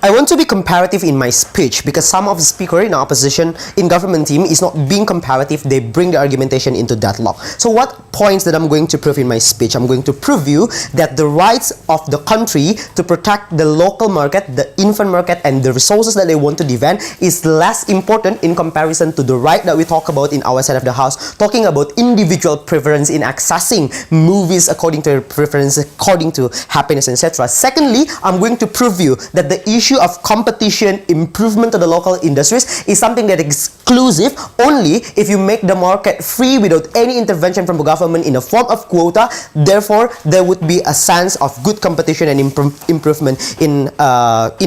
I want to be comparative in my speech because some of the speaker in opposition in government team is not being comparative. They bring the argumentation into deadlock. So what points that I'm going to prove in my speech? I'm going to prove you that the rights of the country to protect the local market, the infant market, and the resources that they want to defend is less important in comparison to the right that we talk about in our side of the house, talking about individual preference in accessing movies according to your preference, according to happiness, etc. Secondly, I'm going to prove you that the issue of competition, improvement to the local industries is something that is exclusive only if you make the market free without any intervention from the government in the form of quota. Therefore, there would be a sense of good competition and improvement in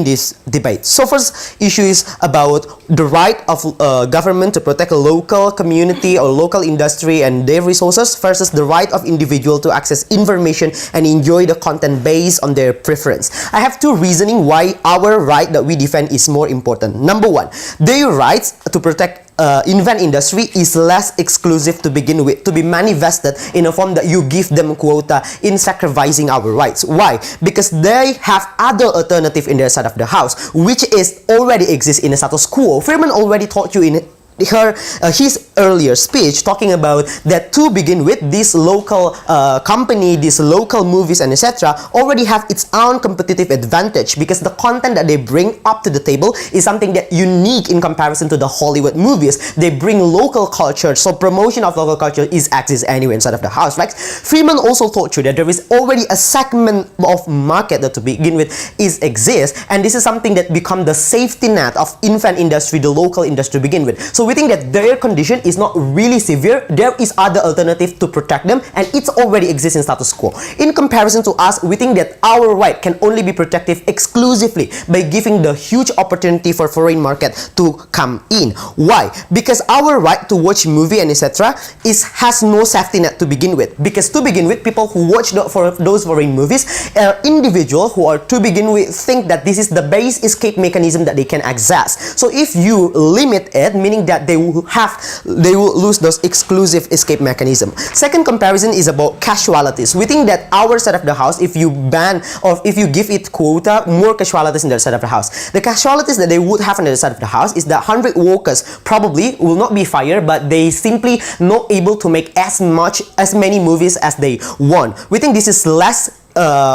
this debate. So first issue is about the right of government to protect a local community or local industry and their resources versus the right of individual to access information and enjoy the content based on their preference. I have two reasoning why our right that we defend is more important. Number one, their rights to protect infant industry is less exclusive to begin with, to be manifested in a form that you give them quota in sacrificing our rights. Why? Because they have other alternative in their side of the house, which is already exists in the status quo. Firman already taught you in his earlier speech talking about that to begin with, this local company, these local movies and etc. already have its own competitive advantage because the content that they bring up to the table is something that unique in comparison to the Hollywood movies. They bring local culture, so promotion of local culture exists anywhere inside of the house, right? Freeman also taught you that there is already a segment of market that to begin with exists, and this is something that become the safety net of infant industry, the local industry to begin with. So we think that their condition is not really severe. There is other alternative to protect them, and it's already exists in status quo. In comparison to us, we think that our right can only be protected exclusively by giving the huge opportunity for foreign market to come in. Why? Because our right to watch movie and etc. has no safety net to begin with. Because to begin with, people who watch those foreign movies are individuals who are to begin with think that this is the base escape mechanism that they can access. So if you limit it, meaning that they will lose those exclusive escape mechanism. Second comparison is about casualties. We think that our side of the house, if you ban or if you give it quota, more casualties in their side of the house. The casualties that they would have on the side of the house is that 100 workers probably will not be fired, but they simply not able to make as many movies as they want. We think this is less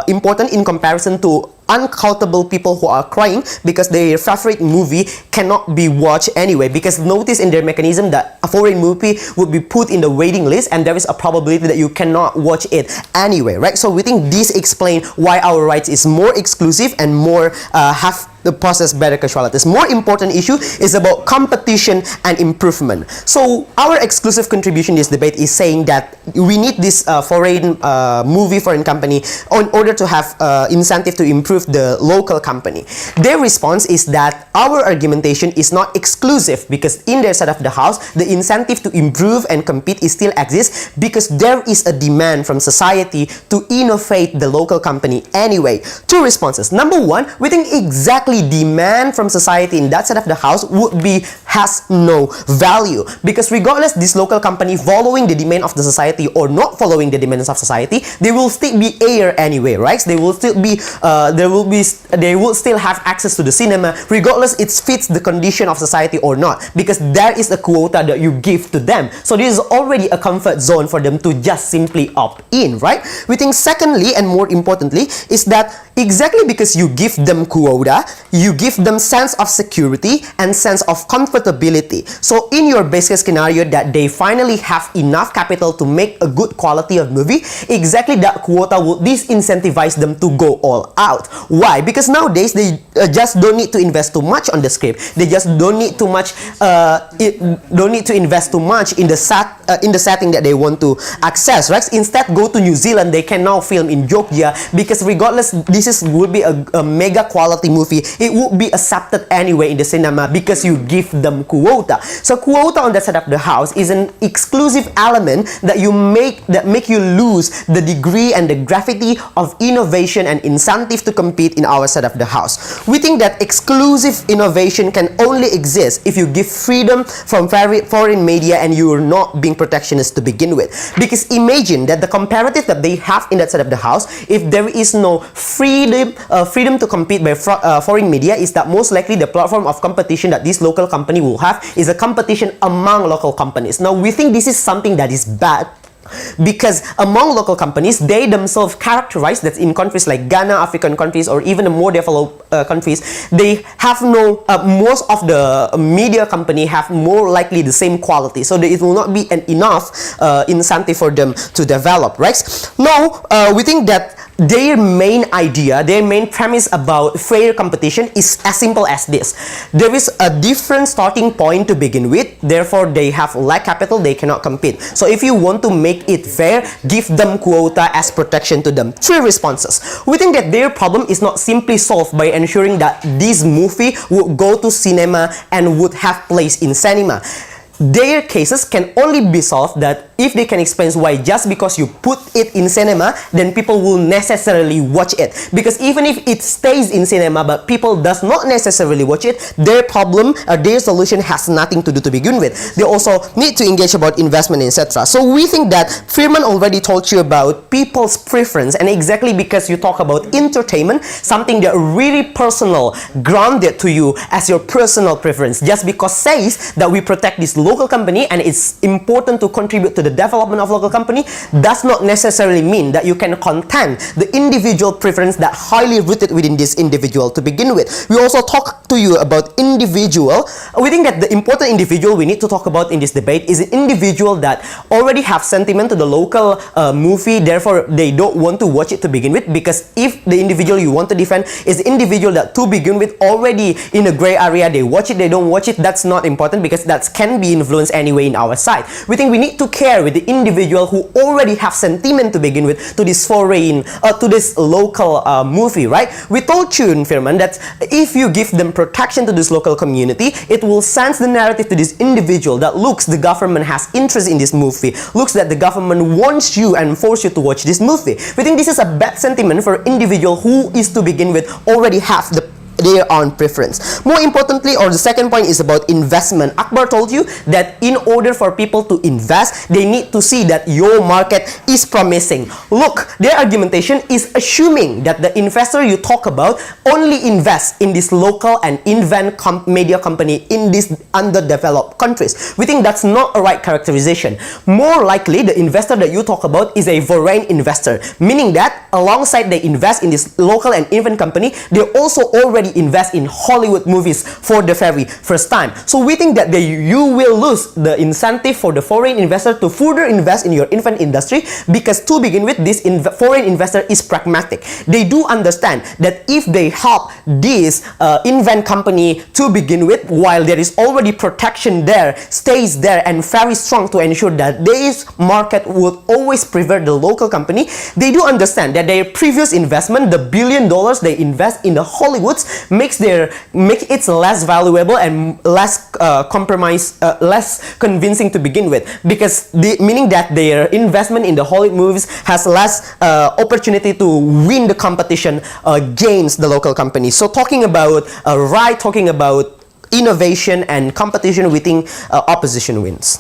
important in comparison to uncountable people who are crying because their favorite movie cannot be watched anyway, because notice in their mechanism that a foreign movie would be put in the waiting list and there is a probability that you cannot watch it anyway, right? So we think this explains why our rights is more exclusive and more have the process better casualties. More important issue is about competition and improvement. So our exclusive contribution in this debate is saying that we need this foreign company in order to have incentive to improve the local company. Their response is that our argumentation is not exclusive because in their side of the house, the incentive to improve and compete is still exists because there is a demand from society to innovate the local company anyway. Two responses. Number one, we think exactly demand from society in that side of the house has no value because regardless this local company following the demand of the society or not following the demands of society, they will still be air anyway, right? They will still be they will still have access to the cinema regardless it fits the condition of society or not, because there is a quota that you give to them. So this is already a comfort zone for them to just simply opt in, right? We think secondly and more importantly is that exactly because you give them quota, you give them sense of security and sense of comfortability. So in your best case scenario that they finally have enough capital to make a good quality of movie, exactly that quota will disincentivize them to go all out. Why? Because nowadays they just don't need to invest too much on the script. They just don't need too much don't need to invest too much in the setting that they want to access, right? Instead, go to New Zealand, they can now film in Jogja because regardless this would be a mega quality movie, it would be accepted anyway in the cinema because you give them them quota. So quota on that side of the house is an exclusive element that make you lose the degree and the gravity of innovation and incentive to compete in our side of the house. We think that exclusive innovation can only exist if you give freedom from foreign media and you are not being protectionist to begin with. Because imagine that the comparative that they have in that side of the house, if there is no freedom to compete by foreign media, is that most likely the platform of competition that this local company will have is a competition among local companies. Now we think this is something that is bad, because among local companies, they themselves characterize that in countries like Ghana, African countries, or even the more developed countries, they have no, most of the media company have more likely the same quality. So it will not be enough incentive for them to develop, right? Now, we think that their main idea, their main premise about fair competition is as simple as this. There is a different starting point to begin with, therefore they have lack capital, they cannot compete. So if you want to make it fair, give them quota as protection to them. 3 responses. We think that their problem is not simply solved by ensuring that this movie would go to cinema and would have place in cinema. Their cases can only be solved that if they can explain why just because you put it in cinema, then people will necessarily watch it. Because even if it stays in cinema but people does not necessarily watch it, their problem, their solution has nothing to do to begin with. They also need to engage about investment, etc. So we think that Firman already told you about people's preference, and exactly because you talk about entertainment, something that really personal, grounded to you as your personal preference, just because says that we protect this local company and it's important to contribute to the development of local company, does not necessarily mean that you can content the individual preference that highly rooted within this individual to begin with. We also talk to you about individual. We think that the important individual we need to talk about in this debate is an individual that already have sentiment to the local movie, therefore they don't want to watch it to begin with. Because if the individual you want to defend is the individual that to begin with already in a gray area, they watch it, they don't watch it, that's not important, because that can be influenced anyway in our side. We think we need to care with the individual who already have sentiment to begin with to this foreign to this local movie, right? We told you in Firman that if you give them protection to this local community, it will sense the narrative to this individual that looks the government has interest in this movie, looks that the government wants you and force you to watch this movie. We think this is a bad sentiment for individual who is to begin with already have their own preference. More importantly, or the second point is about investment. Akbar told you that in order for people to invest, they need to see that your market is promising. Look, their argumentation is assuming that the investor you talk about only invests in this local and invent media company in these underdeveloped countries. We think that's not a right characterization. More likely, the investor that you talk about is a foreign investor, meaning that alongside they invest in this local and invent company, they also already invest in Hollywood movies for the very first time. So we think that you will lose the incentive for the foreign investor to further invest in your infant industry, because to begin with, this foreign investor is pragmatic. They do understand that if they help this invent company to begin with, while there is already protection there, stays there and very strong to ensure that this market would always prefer the local company, they do understand that their previous investment, the $1 billion they invest in the Hollywoods, make it less valuable and less less convincing to begin with, because meaning that their investment in the Hollywood movies has less opportunity to win the competition against the local company. So talking about talking about innovation and competition, we think opposition wins.